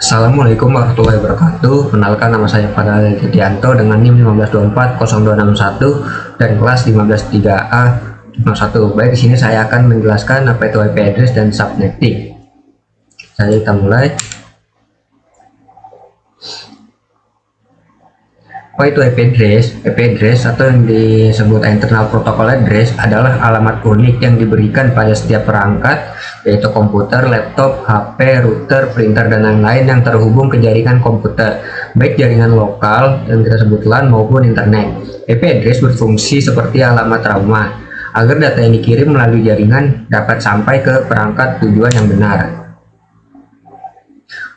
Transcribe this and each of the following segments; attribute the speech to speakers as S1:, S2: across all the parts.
S1: Assalamualaikum warahmatullahi wabarakatuh. Kenalkan, nama saya Fadal Tianto dengan NIM 15240261 dan kelas 153A01. Baik, di sini saya akan menjelaskan apa itu IP address dan subnetting. Kita mulai. Apa itu IP address? IP address atau yang disebut internal protocol address adalah alamat unik yang diberikan pada setiap perangkat, yaitu komputer, laptop, HP, router, printer, dan lain-lain yang terhubung ke jaringan komputer, baik jaringan lokal yang kita sebut LAN maupun internet. IP address berfungsi seperti alamat rumah agar data yang dikirim melalui jaringan dapat sampai ke perangkat tujuan yang benar.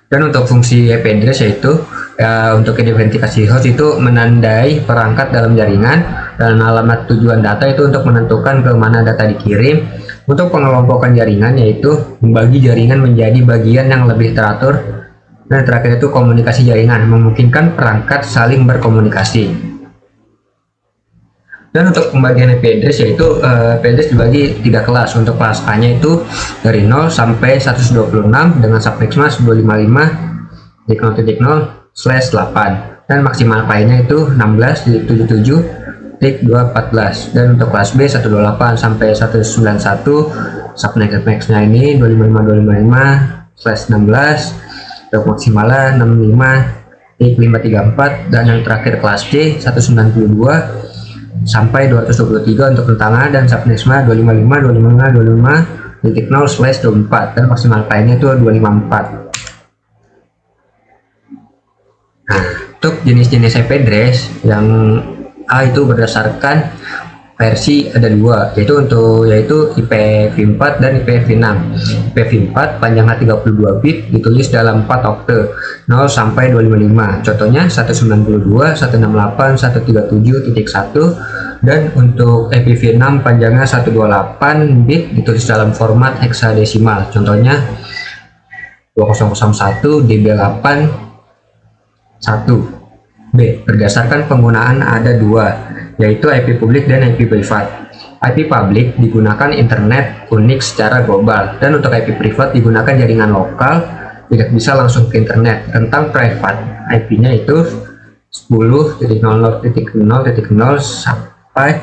S1: Dan untuk fungsi IP address yaitu untuk identifikasi host itu menandai perangkat dalam jaringan, dan alamat tujuan data itu untuk menentukan ke mana data dikirim. Untuk pengelompokan jaringan yaitu membagi jaringan menjadi bagian yang lebih teratur, dan terakhir itu komunikasi jaringan, memungkinkan perangkat saling berkomunikasi. Dan untuk pembagian IP address yaitu IP address dibagi 3 kelas. Untuk kelas A nya itu dari 0 sampai 126 dengan subnetmas 255.0.0/8 dan maksimal pi-nya itu 16.77.214. Dan untuk kelas B 128 sampai 191 subnetmax-nya ini 255.255/16 untuk maksimalnya 65.534. Dan yang terakhir kelas C 192 sampai 223 untuk rentangan dan subnetma 255.255.0/24 dan maksimal pi-nya itu 254. Nah, untuk jenis-jenis IP address yang A itu berdasarkan versi ada 2, yaitu IPv4 dan IPv6. IPv4 panjangnya 32 bit, ditulis dalam 4 okta 0 sampai 255. Contohnya 192, 168, 137.1, dan untuk IPv6 panjangnya 128 bit, ditulis dalam format heksadesimal. Contohnya 2001 DB8 1. B. Berdasarkan penggunaan ada 2, yaitu IP publik dan IP privat. IP publik digunakan internet unik secara global, dan untuk IP privat digunakan jaringan lokal, tidak bisa langsung ke internet. Rentang privat IP-nya itu 10.00.0.0 sampai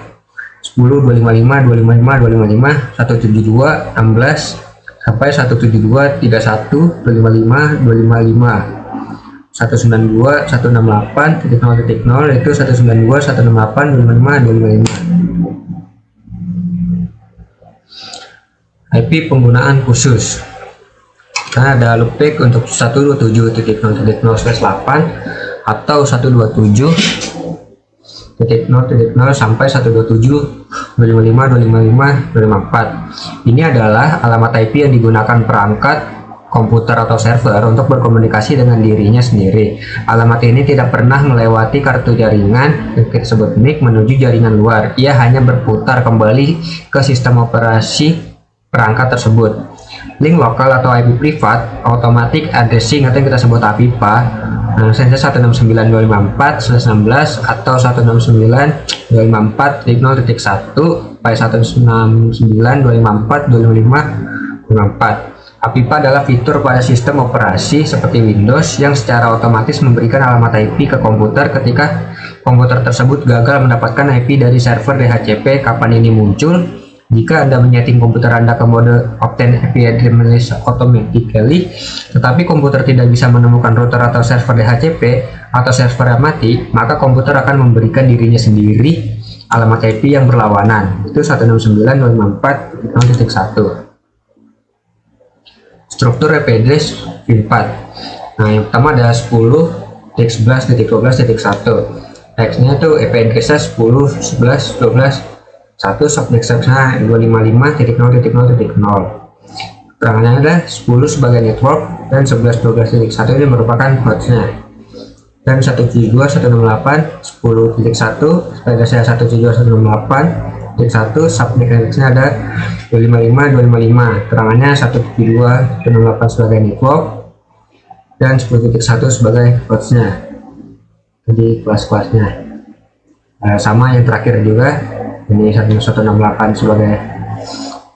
S1: 10.255.255.255 172 16 sampai 172 31 255 255 192 168.0.0 itu 192 168 255 255. IP penggunaan khusus. Nah, ada loopback untuk 127.0.0/8 atau 127.0.0 sampai 127.255.255.254. Ini adalah alamat IP yang digunakan perangkat komputer atau server untuk berkomunikasi dengan dirinya sendiri. Alamat ini tidak pernah melewati kartu jaringan yang kita sebut NIC menuju jaringan luar. Ia hanya berputar kembali ke sistem operasi perangkat tersebut. Link lokal atau IP privat, automatic addressing atau yang kita sebut APIPA, sense 169.254/16 atau 169.254.0.1 pi 169.254.255.254. APIPA adalah fitur pada sistem operasi seperti Windows yang secara otomatis memberikan alamat IP ke komputer ketika komputer tersebut gagal mendapatkan IP dari server DHCP. Kapan ini muncul? Jika Anda menyeting komputer Anda ke mode Obtain IP Address Automatically, tetapi komputer tidak bisa menemukan router atau server DHCP atau server yang mati, maka komputer akan memberikan dirinya sendiri alamat IP yang berlawanan, itu 169.254.0.1. Struktur IP address V4. Nah, yang pertama ada 10.11.12.1. Teksnya itu IP address 10, 11, 12, 1, subnetnya 255.0.0.0. Keterangannya ada 10 sebagai network dan 11, 12.1 ini merupakan hostnya. Dan 172.168 10.1 sebagai saya 172.168 1 subnetnya ada 255.255, terangannya 172.168 sebagai network dan 10.1 sebagai hostnya. Jadi kelas-kelasnya sama yang terakhir juga, ini 168 sebagai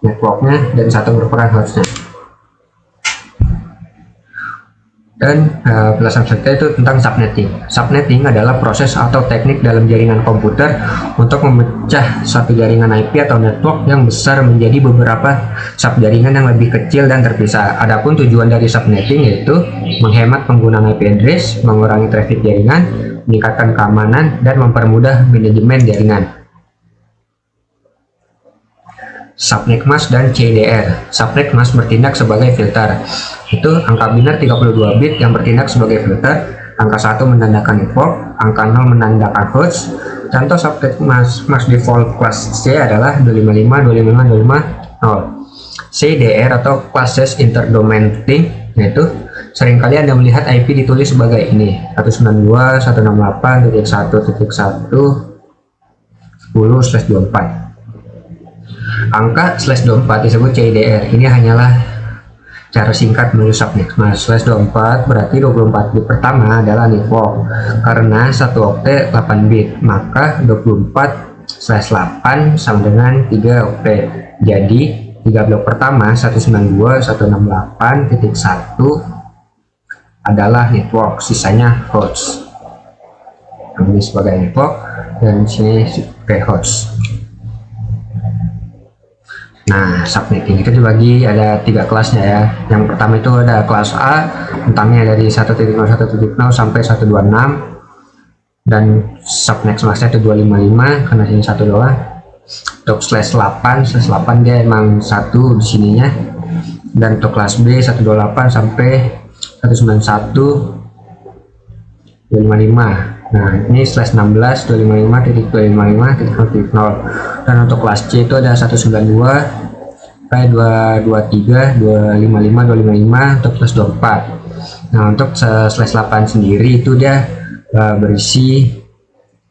S1: networknya dan 1 merupakan hostnya. Dan penjelasan selanjutnya itu tentang subnetting. Subnetting adalah proses atau teknik dalam jaringan komputer untuk memecah satu jaringan IP atau network yang besar menjadi beberapa subjaringan yang lebih kecil dan terpisah. Adapun tujuan dari subnetting yaitu menghemat penggunaan IP address, mengurangi traffic jaringan, meningkatkan keamanan, dan mempermudah manajemen jaringan. Subnet mask dan CDR. Subnet mask bertindak sebagai filter. Itu angka biner 32 bit yang bertindak sebagai filter. Angka 1 menandakan network, angka 0 menandakan host. Contoh subnet mask default kelas C adalah 255.255.250. CDR atau classes interdomain thing, yaitu seringkali Anda melihat IP ditulis sebagai ini 192.168.1.1.10/24. Angka /24 disebut CDR. Ini hanyalah cara singkat menulis subnet. Nah, /24 berarti 24 bit pertama adalah network. Karena 1 oktet 8 bit, maka 24/8 sama dengan 3 oktet. Jadi 3 blok pertama 192.168.1 adalah network, sisanya host. Ini sebagai network dan sini sebagai host. Nah, subnetting itu dibagi ada 3 kelasnya ya. Yang pertama itu ada kelas A, rentangnya dari 1.0.1.0 sampai 126, dan subnet maksnya itu 255 karena ini satu doang. Untuk /8 dia emang satu di sininya, dan untuk kelas B 128 sampai 191.255. Nah, ini /16 255.255.0, dan untuk kelas C itu ada 192 sampai 223 255 255 untuk /24. Nah, untuk /8 sendiri itu dia berisi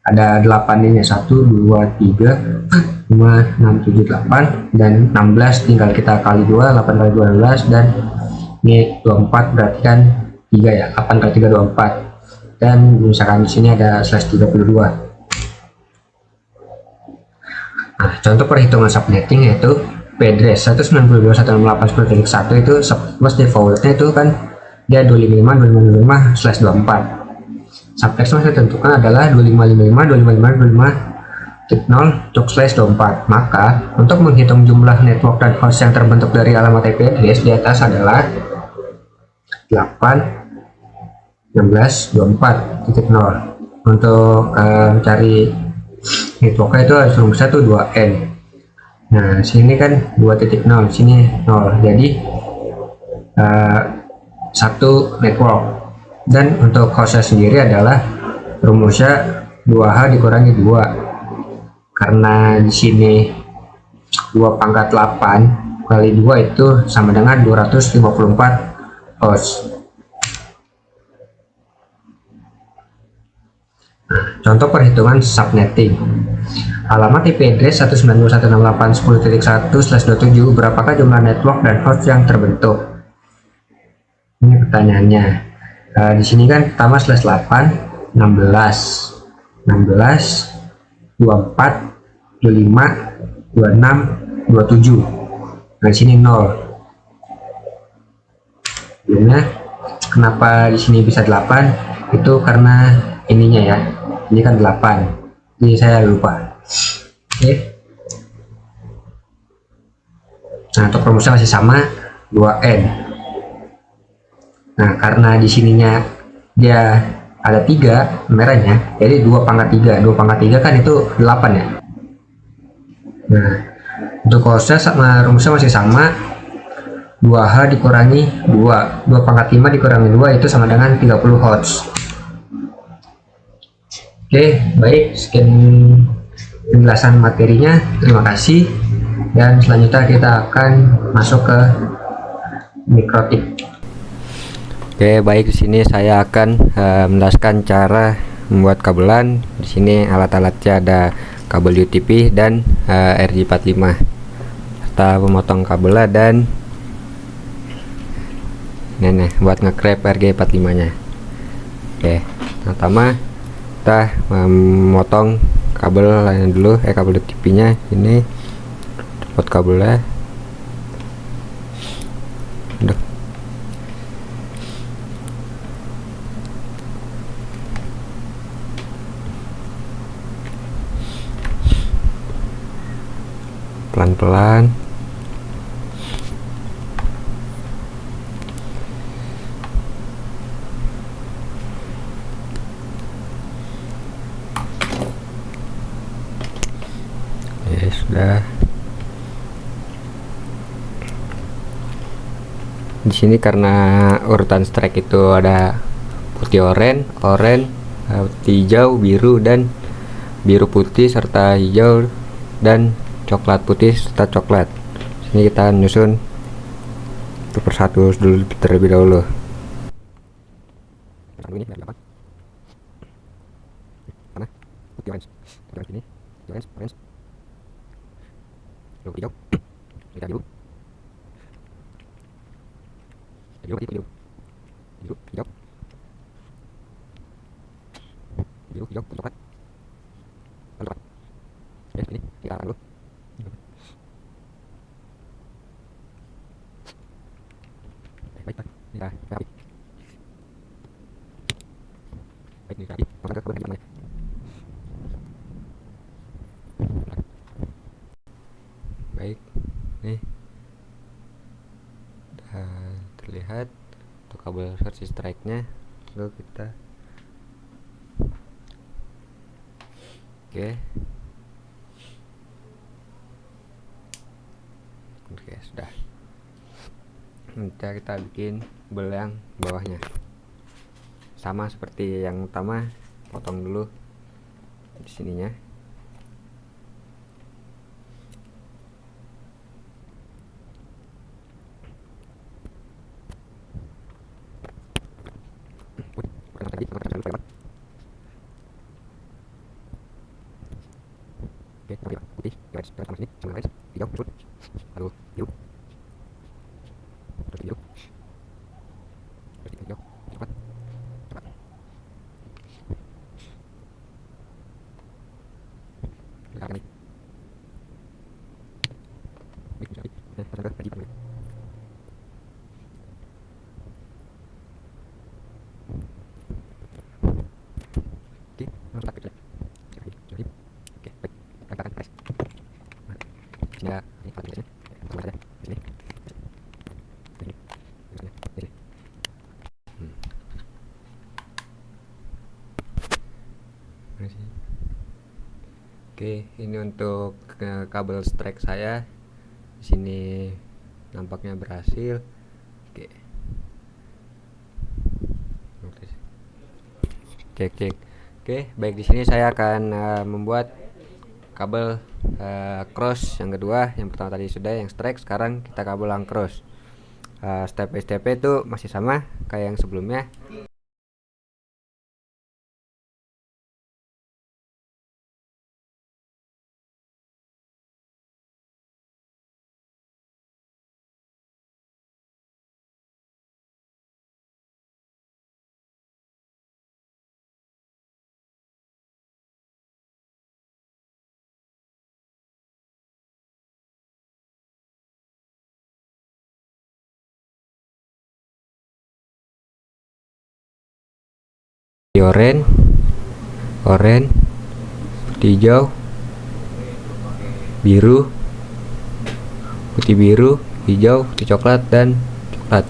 S1: ada 8 ini, 1 2 3 5 6 7 8 dan 16, tinggal kita kali 2, 8 kali 2 16, dan ini 24 berarti kan 3 ya, 8 kali 3 24, dan misalkan di sini ada /32. Nah, contoh perhitungan subnetting yaitu P-address 192.168.10.1 itu subnet defaultnya itu kan dia 255.255/24. Subnet yang ditentukan adalah 255.255.255.0 untuk /24. Maka untuk menghitung jumlah network dan host yang terbentuk dari alamat IP address di atas adalah 8 16.24.0. Untuk mencari networknya itu harus rumusnya tuh 2n. Nah, sini kan 2.0, sini 0, jadi satu network. Dan untuk hostnya sendiri adalah rumusnya 2h dikurangi 2, karena di sini 2 pangkat 8 kali 2 itu sama dengan 254 host. Contoh perhitungan subnetting. Alamat IP address 192.168.10.1/27, berapakah jumlah network dan host yang terbentuk? Ini pertanyaannya. Di sini kan pertama /8 16 24 25 26 27. Nah, di sini 0. Sebelumnya kenapa di sini bisa 8? Itu karena ininya ya. Ini kan 8. Jadi saya lupa. Oke. Nah, untuk rumusnya masih sama 2n. Nah, karena di sininya dia ada 3 merahnya, jadi 2 pangkat 3. 2 pangkat 3 kan itu 8 ya. Nah, untuk hostnya sama rumusnya masih sama 2h dikurangi 2. 2 pangkat 5 dikurangi 2 itu sama dengan 30 host. Oke, baik, sekian penjelasan materinya. Terima kasih, dan selanjutnya kita akan masuk ke mikrotip.
S2: Oke, baik, di sini saya akan menjelaskan cara membuat kabelan. Di sini alat-alatnya ada kabel UTP dan RJ45 serta pemotong kabel dan ini buat nge-grab RJ45 nya. Oke, pertama kita memotong kabel lainnya dulu, kabel UTP nya ini buat kabelnya. pelan-pelan. Ya sudah. Di sini karena urutan strike itu ada putih oranye, putih hijau, biru dan biru putih serta hijau dan coklat putih serta coklat. Sini kita nyusun satu persatu dulu terlebih dahulu. Ini biar gampang. Mana? Putih orange. Putih orange ini. Orange, orange. Lalu hijau. Kita biru. Biru, biru, biru. Biru, hijau. Biru, hijau, coklat. Coklat. Ya, ini kita arah dulu. Baik, baik. Ini kita rapi. Baik, ini rapi. Masukkan ke bagian mana? Baik, nih terlihat untuk kabel versi strike-nya. Lalu kita oke sudah. Nanti kita bikin kabel yang bawahnya sama seperti yang utama, potong dulu di sininya. Oke, putih, guys, sama sini, sama guys, hijau, biru, lalu biru, terus biru, terus hijau, coklat, coklat. Kita akan bisa, pasang ke gaji. Oke, langsung tak kecil. Oke, baik, kita akan press. Sini ada, ini alat biasanya, sama saja, sini. Oke, ini untuk kabel strike saya. Di sini nampaknya berhasil. Oke. Cek. Oke, baik, di sini saya akan membuat kabel cross yang kedua. Yang pertama tadi sudah yang strike, sekarang kita kabel yang cross. Step by step itu masih sama kayak yang sebelumnya. Oranye, putih hijau, biru, putih biru, hijau, putih coklat dan coklat.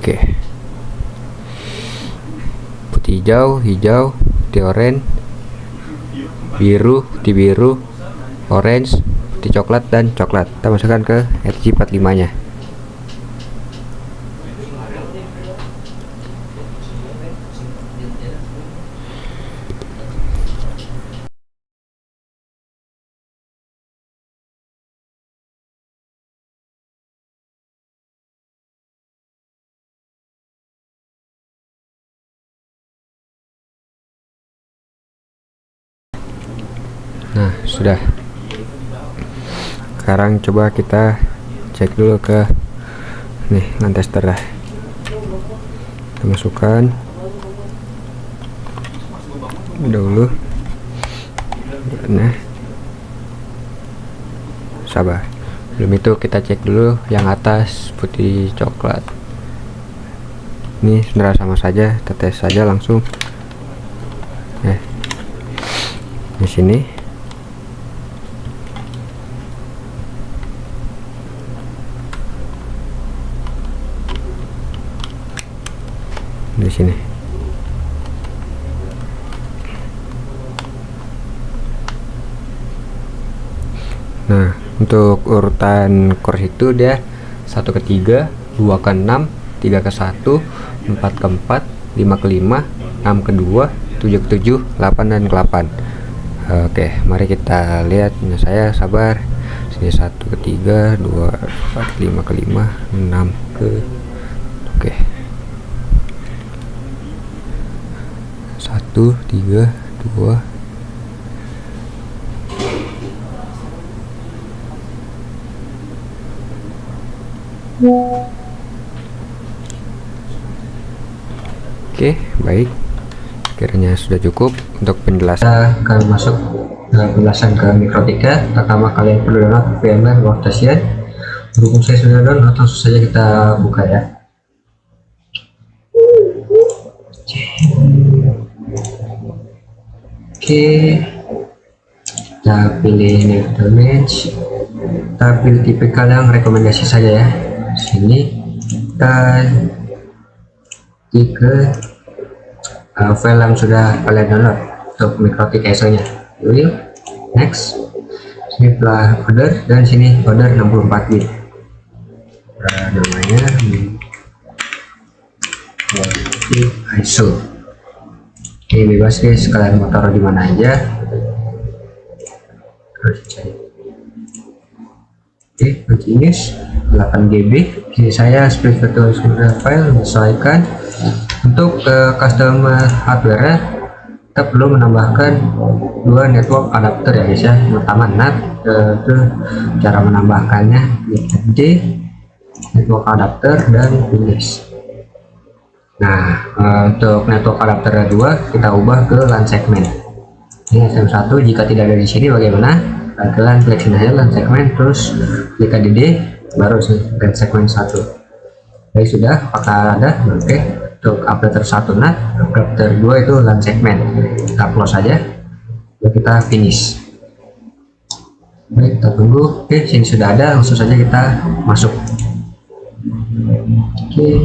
S2: Oke. Putih hijau, hijau, putih oranye, biru, putih biru, orange, putih coklat, dan coklat. Kita masukkan ke RG45 nya. Nah, sudah. Sekarang coba kita cek dulu ke nih line tester dah. Kita masukkan dulu. Nah, sabar. Belum itu kita cek dulu yang atas putih coklat. Ini sebenarnya sama saja, kita tes saja langsung. Di sini. Di sini. Nah, untuk urutan course itu dia 1 ke 3, 2 ke 6, 3 ke 1, 4 ke 4, 5 ke 5, 6 ke 2, 7 ke 7, 8 dan ke 8. Oke, mari kita lihat. Nah, saya sabar. Sini 1 ke 3, 2, 4, 5 ke 5, 6 ke. Oke. 1, 3, 2. Oke, baik. Kiranya sudah cukup untuk penjelasan.
S1: Kita akan masuk dalam penjelasan ke Mikrotika. Pertama, kalian perlu download VMware Workstation. Berhubung saya sudah download, langsung saja kita buka ya. Oke, kita pilih new image. Kita pilih tipikal yang rekomendasi saja ya. Sini kita klik ke file yang sudah kalian download untuk Mikrotik ISO nya. Next, sini telah order, dan sini order 64 bit. Namanya Mikrotik ISO. Ini bebas guys, kalian mau taruh di mana aja. Oke, continuous 8 GB. Ini saya split virtual file menyesuaikan. Untuk custom hardware kita perlu menambahkan 2 network adapter ya guys ya. Pertama NAT, itu cara menambahkannya D network adapter dan finish. Nah, untuk network adapter 2 kita ubah ke LAN segment. Ini SM1, jika tidak ada di sini bagaimana? Kalian klik sini aja LAN segment, terus klik DD, baru LAN segment 1. Jadi sudah, apakah ada? Oke. Untuk adapter 1 NAT, adapter 2 itu LAN segment. Kita close saja, lalu kita finish. Baik, kita tunggu. Oke, sini sudah ada, langsung saja kita masuk. Oke,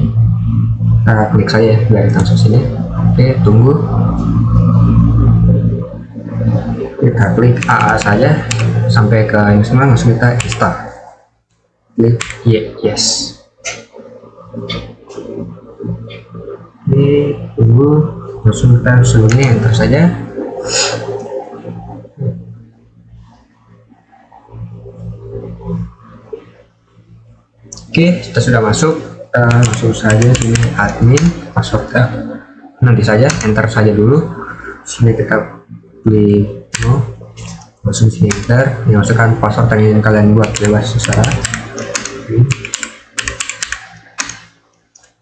S1: kita klik saja biar langsung sini. Oke, tunggu. Kita klik AA saja sampai ke ini semua, langsung kita install. Klik yes. Oke, tunggu, langsung kita seluruhnya enter saja. Oke, kita sudah masuk. Kita langsung saja sini admin, passwordnya nanti saja, enter saja dulu. Sini kita pilih langsung sini enter, masukkan password yang ingin kalian buat, bebas terserah.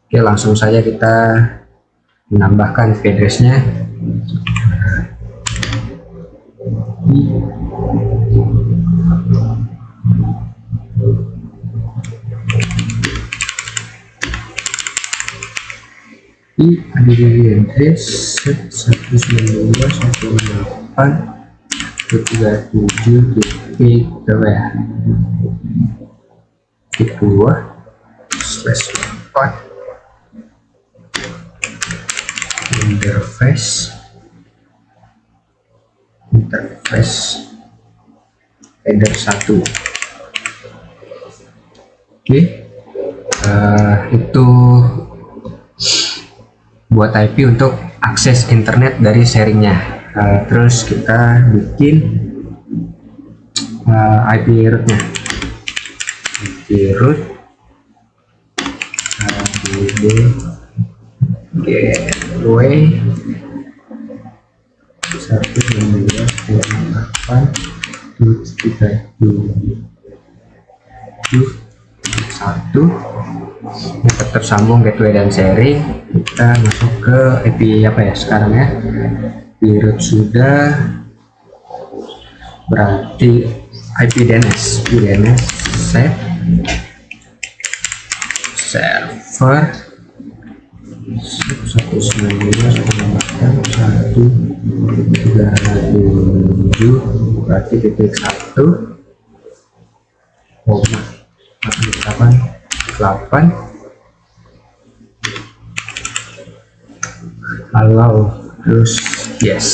S1: Oke, langsung saja kita menambahkan IP address-nya. Di address 192.168.37.2/4 interface header 1. Oke, itu buat IP untuk akses internet dari sharingnya. Terus kita bikin IP rootnya. IP root gateway 1 tetap tersambung gateway dan sharing. Kita masuk ke IP apa ya sekarang ya, IP root sudah, berarti IP DNS set server 192.168.137 berarti titik 1 8 halo, terus yes.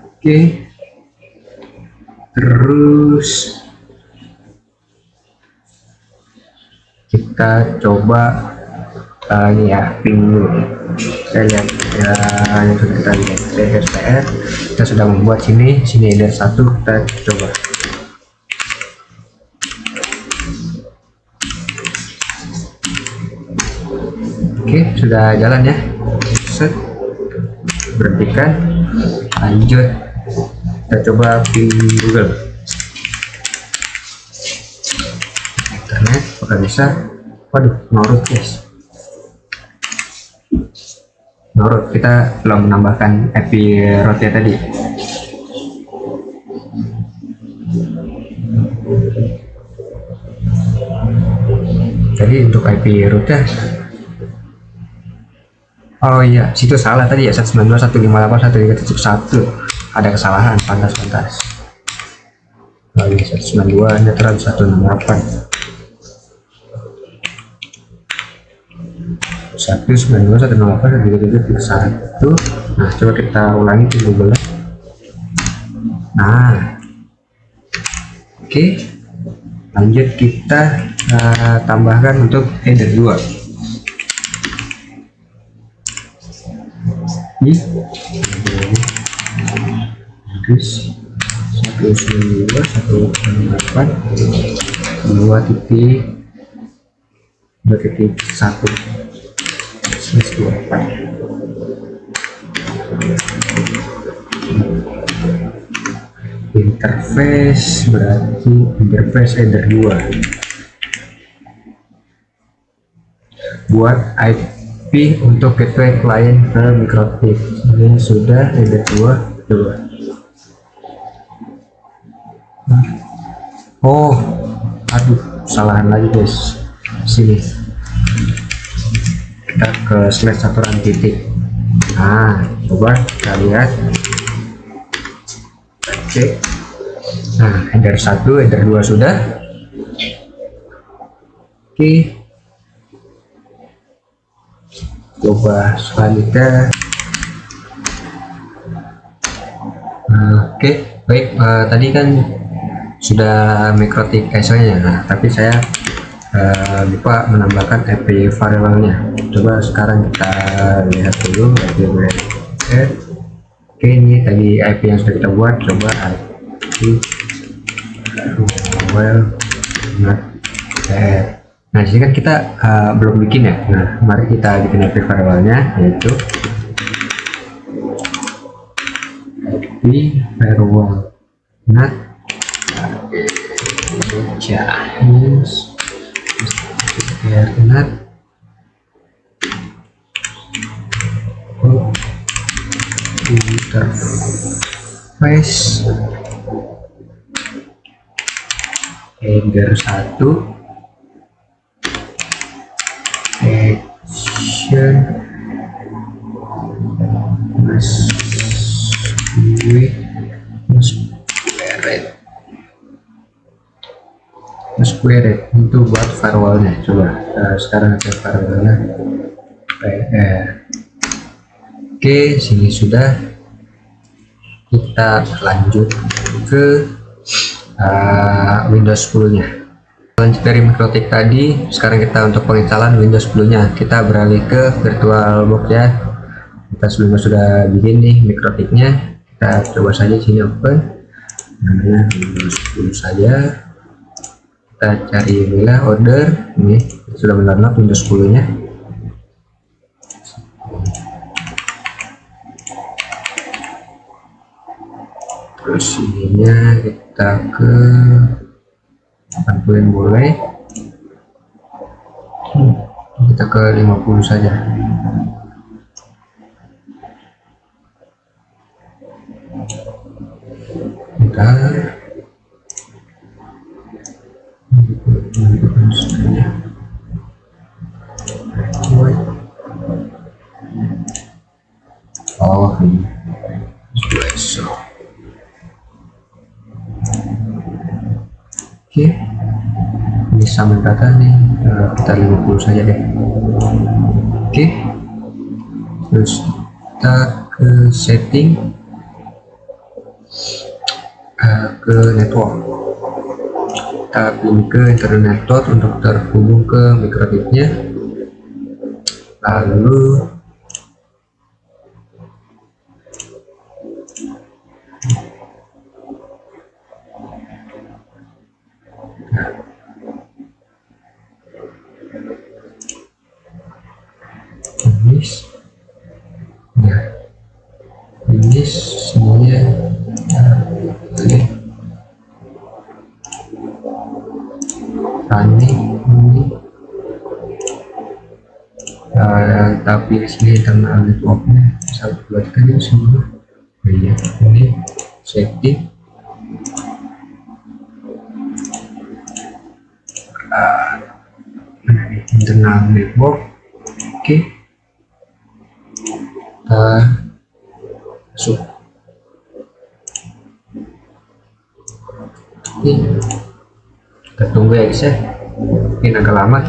S1: Oke, terus kita coba ini ya, ping dulu. Kita lihat ya, yang sudah kita lihat DSPR kita sudah membuat sini header 1. Kita coba. Oke, sudah jalan ya. Set, berhentikan, lanjut. Kita coba ping Google internet, apakah bisa? Waduh, norut guys, norut. Kita belum menambahkan IP rootnya tadi. Jadi untuk IP rootnya, oh iya, situ salah tadi ya, 192.158.1.1 ada kesalahan, pantas. Lalu 192 netral 168 192.168.1.1. Nah, coba kita ulangi di Google. Nah, oke, lanjut kita tambahkan untuk header 2. Terus 192.168.2.1 interface, berarti interface header 2 buat IP untuk gateway client ke Microtik. Ini sudah header 2 coba. Oh aduh, kesalahan lagi guys. Sini kita ke slash saturan titik. Nah, coba kita lihat, cek. Nah, header 1, header 2 sudah. Oke, coba selanjutnya. Oke, baik. Tadi kan sudah Microtik ISO-nya, nah, tapi saya lupa menambahkan IP variabelnya. Coba sekarang kita lihat dulu IP variabel. Oke, ini tadi IP yang sudah kita buat. Coba IP variabel. Nah, di sini kan kita belum bikin ya. Nah, mari kita bikin IP variabelnya, yaitu IP variabel NAT NAT interface header 1 action squared itu buat firewallnya. Coba sekarang saya firewallnya PR Oke, sini sudah. Kita lanjut ke Windows 10-nya. Lanjut dari Mikrotik tadi, sekarang kita untuk penginstalan Windows 10-nya. Kita beralih ke VirtualBox ya. Kita sebelumnya sudah bikin nih Mikrotiknya. Kita coba saja sini open. Namanya Windows 10 saja. Kita cari inilah order. Ini sudah mendownload Windows 10-nya. Terus ininya kita ke 80 boleh, kita ke 50 saja. Bentar. Oh ini besok. Oke, ini sama data nih, kita 50 saja deh. Oke, terus kita ke setting, ke network. Kita pilih ke internet network untuk terhubung ke Mikrotiknya. Lalu ini semuanya ini tapi di sini internal networknya saya buatkan ini semua. Iya, ini setting internal network. Oke, kita masuk. Ini kita tunggu ya guys ya, ini agak lama.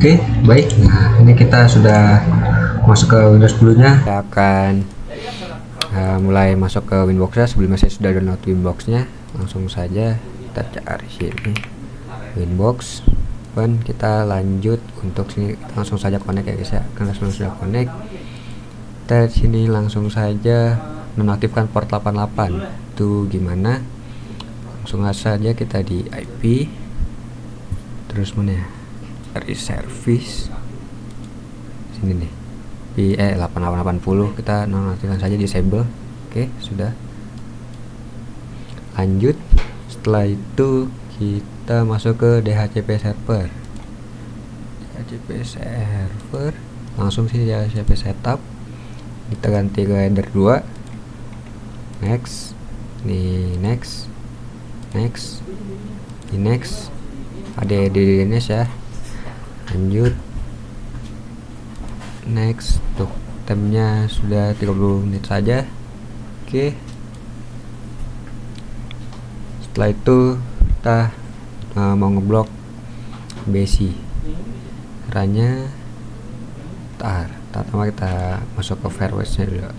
S1: Oke, baik. Nah, ini kita sudah masuk ke Windows 10-nya.
S2: Saya akan mulai masuk ke Winbox-nya. Sebelumnya saya sudah download Winbox-nya. Langsung saja kita cari sini Winbox. Dan kita lanjut untuk sini, kita langsung saja connect ya guys ya. Karena sudah connect, kita sini langsung saja menonaktifkan port 88. Itu gimana? Langsung saja kita di IP, terus mana ya? Dari service sini nih di 8880 kita nonaktifkan saja, disable. Oke, sudah. Lanjut, setelah itu kita masuk ke DHCP server. DHCP server langsung sih DHCP setup, kita ganti ke header 2. Next, nih next, di next ada di DNS ya. Lanjut, next, untuk temnya sudah 30 menit saja. Oke, setelah itu kita mau ngeblok BC. Caranya pertama kita masuk ke firewatch nya dulu.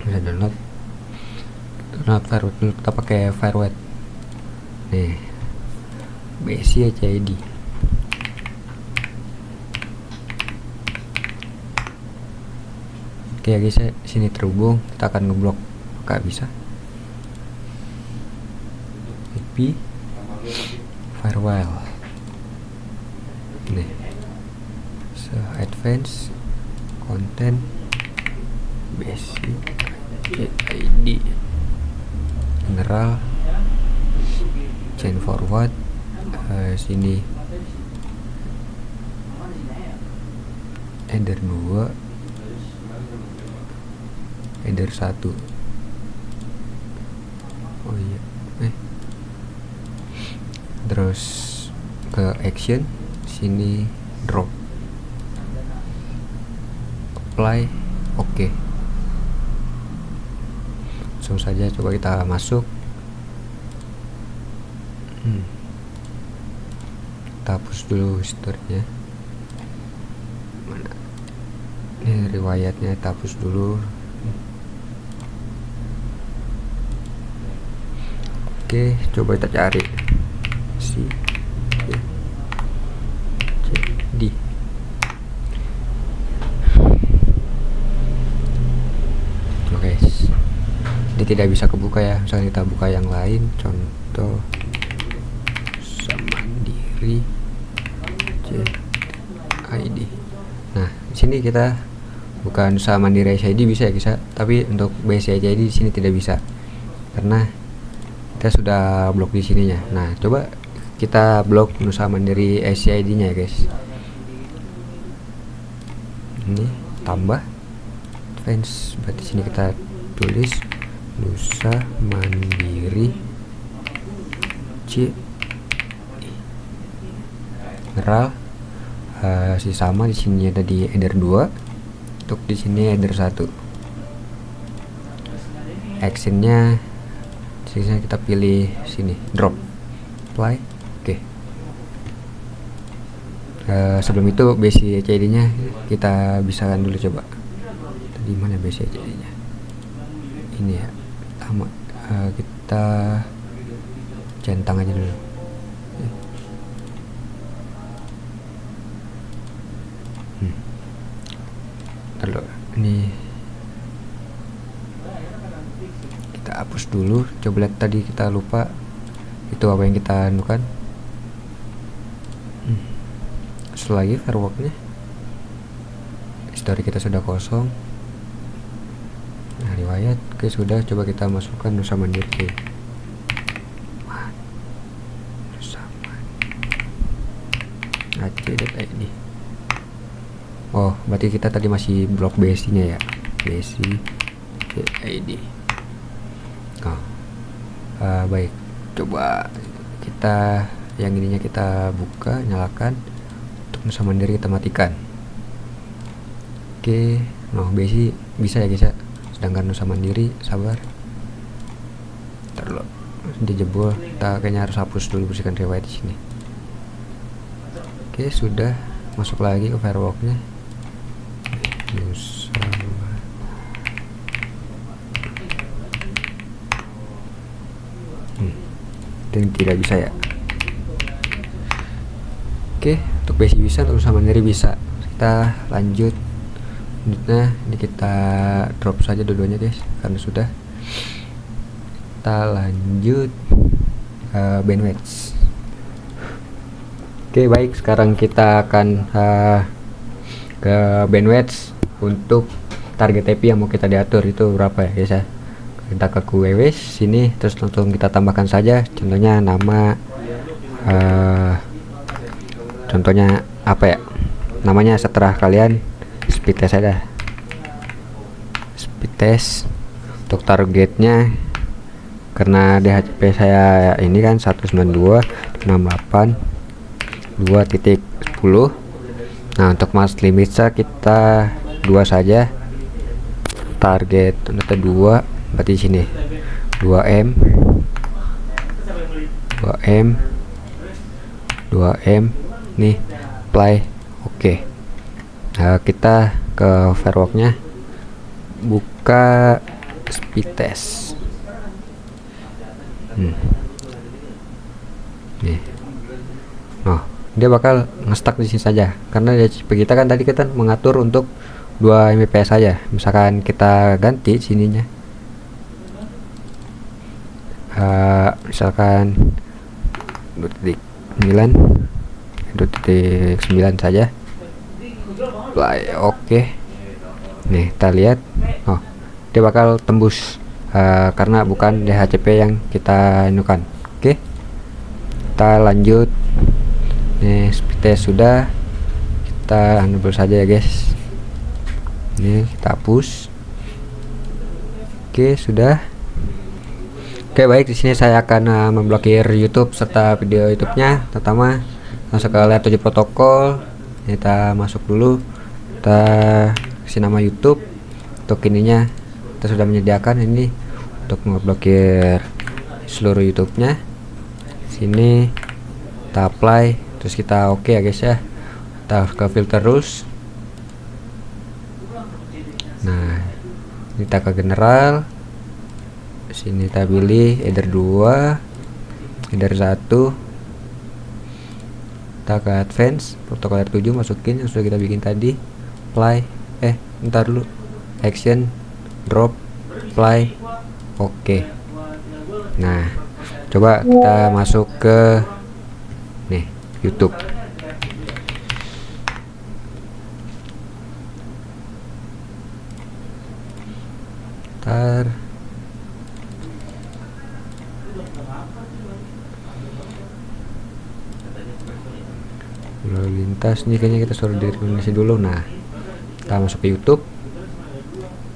S2: Bisa download firewatch dulu, kita pakai firewatch nih, BC HID. Oke ya guys, sini terhubung, kita akan ngeblok, nggak bisa. IP firewall nih, so advance content basic ID general chain forward, sini header 2, header 1. Oh iya, terus ke action, sini drop, apply, oke. Langsung saja coba kita masuk. Kita hapus dulu historinya, mana ini riwayatnya, kita hapus dulu. Oke, coba kita cari si D. Oke, ini tidak bisa kebuka ya. Misalnya kita buka yang lain, contoh Mandiri ID. Nah, di sini kita bukan Nusa Mandiri ID bisa ya guys, tapi untuk BC ID di sini tidak bisa karena kita sudah blok di sininya. Nah, coba kita blok Nusa Mandiri SCID nya ya guys. Ini tambah advance, berarti sini kita tulis Nusa Mandiri C general, si sama di sini ada di header 2, untuk di sini header 1. Actionnya kita pilih sini drop, apply, oke. Sebelum itu basic HID nya kita bisakan dulu, coba tadi mana basic HID nya, ini ya, sama kita centang aja dulu. Lalu ini kita hapus dulu. Coba lihat tadi kita lupa itu apa yang kita anukan. Setelah lagi firewalknya, history kita sudah kosong. Nah, riwayat oke sudah. Coba kita masukkan Nusa Mandiri Aceh.id. Oh, berarti kita tadi masih blok BSI nya ya, BSI ID. Oh, baik, coba kita yang ininya kita buka, nyalakan. Untuk Nusa Mandiri kita matikan. Oke, nah BSI bisa ya guys ya, sedangkan Nusa Mandiri sabar terlalu dijebol. Kita kayaknya harus hapus dulu, bersihkan riwayat di sini. Oke, sudah masuk lagi ke firewalknya. Dan tidak bisa ya. Oke, untuk BSI bisa, untuk Nusa Mandiri bisa. Kita lanjut. Selanjutnya ini kita drop saja dua-duanya guys, karena sudah. Kita lanjut bandwidth. Oke, baik, sekarang kita akan ke bandwidth. Untuk target IP yang mau kita diatur itu berapa ya guys ya. Kita ke QWWS sini, terus langsung kita tambahkan saja contohnya nama, contohnya apa ya namanya, setelah kalian speed test ada speed test. Untuk targetnya karena DHCP saya ini kan 192.68.2.10. nah untuk mass limit kita 2 saja. Target data 2 berarti di sini 2M 2M nih play. Oke. Nah, kita ke firewalknya, buka speed test. Nih. Oh, dia bakal nge-stuck di sini saja karena DHCP kita kan tadi kita mengatur untuk 2 Mbps saja. Misalkan kita ganti sininya, misalkan 2.9 saja play. Oke. Nih kita lihat, oh dia bakal tembus karena bukan DHCP yang kita inukan. Oke, kita lanjut. Nih speed test sudah, kita enable saja ya guys. Ini kita hapus. Oke, sudah. Oke, baik, di sini saya akan memblokir YouTube serta video YouTube-nya. Pertama masuk ke layer 7 protokol. Kita masuk dulu, kita kasih nama YouTube. Untuk ininya kita sudah menyediakan ini untuk memblokir seluruh YouTube-nya. Sini kita apply, terus kita oke ya guys ya. Kita ke filter rules. Nah, kita ke general. Sini kita pilih header 2, header 1. Kita ke advance, protokol layer 7 masukin yang sudah kita bikin tadi. Apply, bentar dulu. Action, drop, apply. Oke. Nah, coba kita masuk ke nih YouTube. Lalu lintas nih kayaknya kita suruh direkomendasi dulu. Nah, kita masuk ke YouTube.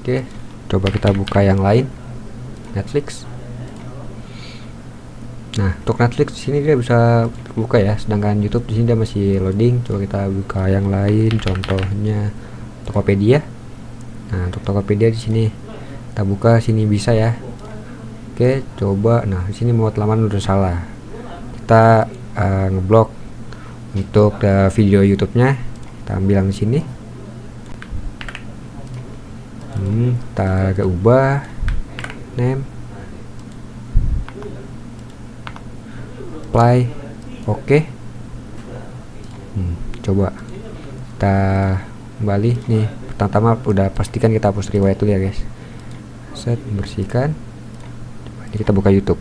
S2: Oke, coba kita buka yang lain, Netflix. Nah, untuk Netflix di sini dia bisa buka ya, sedangkan YouTube di sini dia masih loading. Coba kita buka yang lain, contohnya Tokopedia. Nah, untuk Tokopedia di sini kita buka, sini bisa ya. Oke, coba. Nah, di sini muat laman udah salah. Kita ngeblok untuk video YouTube-nya. Kita ambil yang di sini. Kita agak ubah name, apply. Oke. Coba kita kembali nih. Pertama udah pastikan kita hapus riwayat dulu ya guys. Set, bersihkan. Coba ini kita buka YouTube.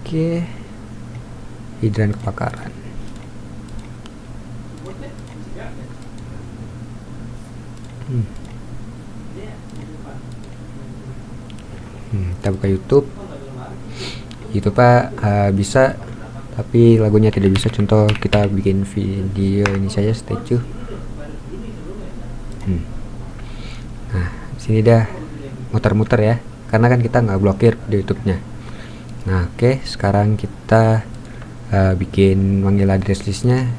S2: Oke, hidran kebakaran. Kita buka YouTube. YouTube bisa tapi lagunya tidak bisa. Contoh kita bikin video ini saja, statue. Nah sini dah muter-muter ya, karena kan kita nggak blokir di YouTube-nya. Nah oke, sekarang kita bikin manggil address listnya.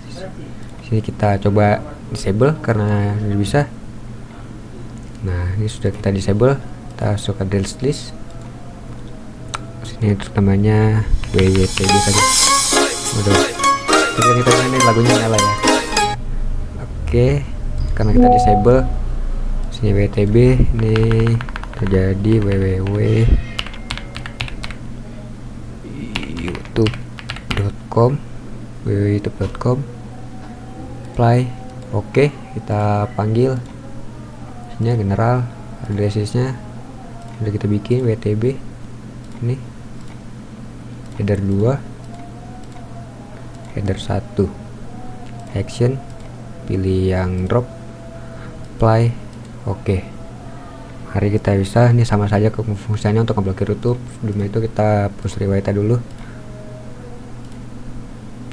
S2: Sini kita coba disable karena tidak bisa. Nah ini sudah kita disable, kita masuk address list. Sini untuk namanya WYTB tadi. Waduh, kita ini lagunya nyala ya. Oke, karena kita disable, sini WTB ini terjadi www.youtube.com apply. Oke, kita panggil sini general addressnya udah kita bikin WTB. Ini header 2, header 1, action, pilih yang drop, apply. Oke, mari kita bisa, ini sama saja ke fungsinya untuk memblokir YouTube. Sebelum itu kita push riwayat dulu.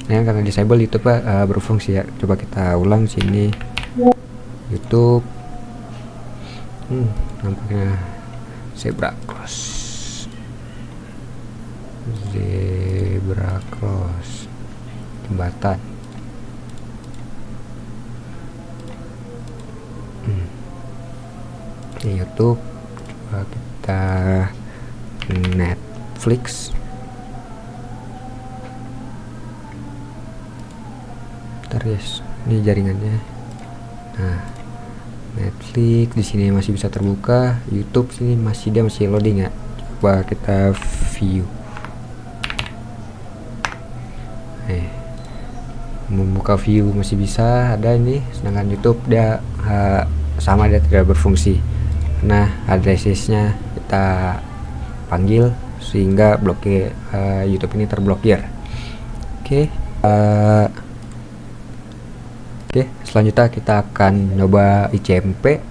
S2: Nah, karena disable YouTube berfungsi ya. Coba kita ulang sini YouTube. Nampaknya zebra cross jembatan. Ini YouTube. Coba kita Netflix. Bentar guys, ini jaringannya. Nah, Netflix di sini masih bisa terbuka. YouTube sini masih loading ya. Coba kita view. Membuka view masih bisa ada ini, sedangkan YouTube dia sama, dia tidak berfungsi. Nah, addressnya kita panggil sehingga blokir YouTube ini terblokir. Oke, selanjutnya kita akan nyoba ICMP.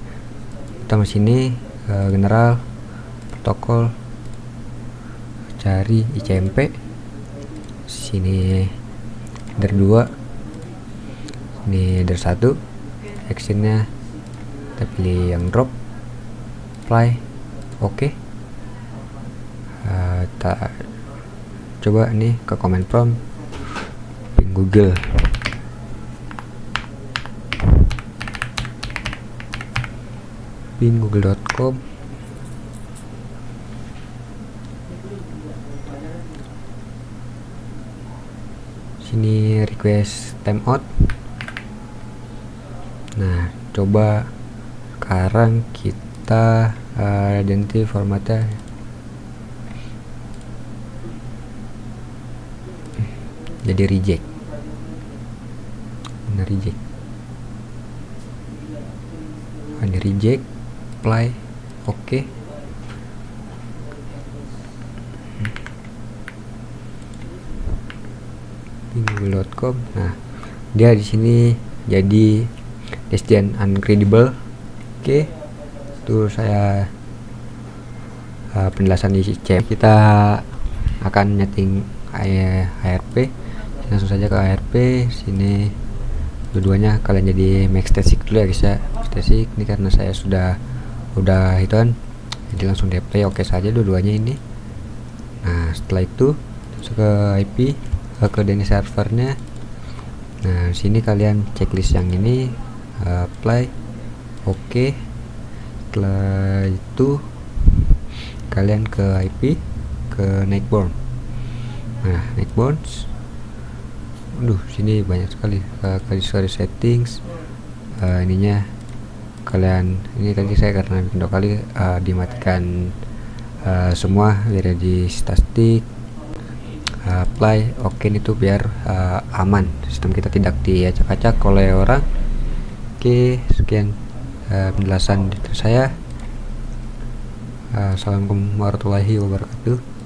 S2: Kita sini general protokol, cari ICMP. Sini header 2, ini header 1, actionnya kita pilih yang drop, apply. Oke, kita coba nih ke command prompt ping Google. Ping google.com. Sini request timeout. Nah, coba sekarang kita ganti formatnya. Jadi reject. Ini reject. Ini reject. Apply. Oke. Google.com. Nah, dia di sini jadi destination uncredible. Oke, itu saya penjelasan di CM. Kita akan nyeting ARP. Langsung saja ke ARP. Sini dua-duanya kalian jadi make static dulu ya guys ya. Static ini karena saya udah hituan, jadi langsung DP. Oke saja dua-duanya ini. Nah, setelah itu masuk ke IP, ke DNS servernya. Nah, sini kalian checklist yang ini, apply. Oke, setelah itu kalian ke IP, ke Nightborn. Nah, Nightborn, sini banyak sekali kali settings. Ininya kalian, ini tadi saya karena bikin 2 kali dimatikan semua biar di static. Apply. Oke, ini tuh biar aman, sistem kita tidak diacak-acak oleh orang. Oke, sekian penjelasan dari saya. Assalamualaikum warahmatullahi wabarakatuh.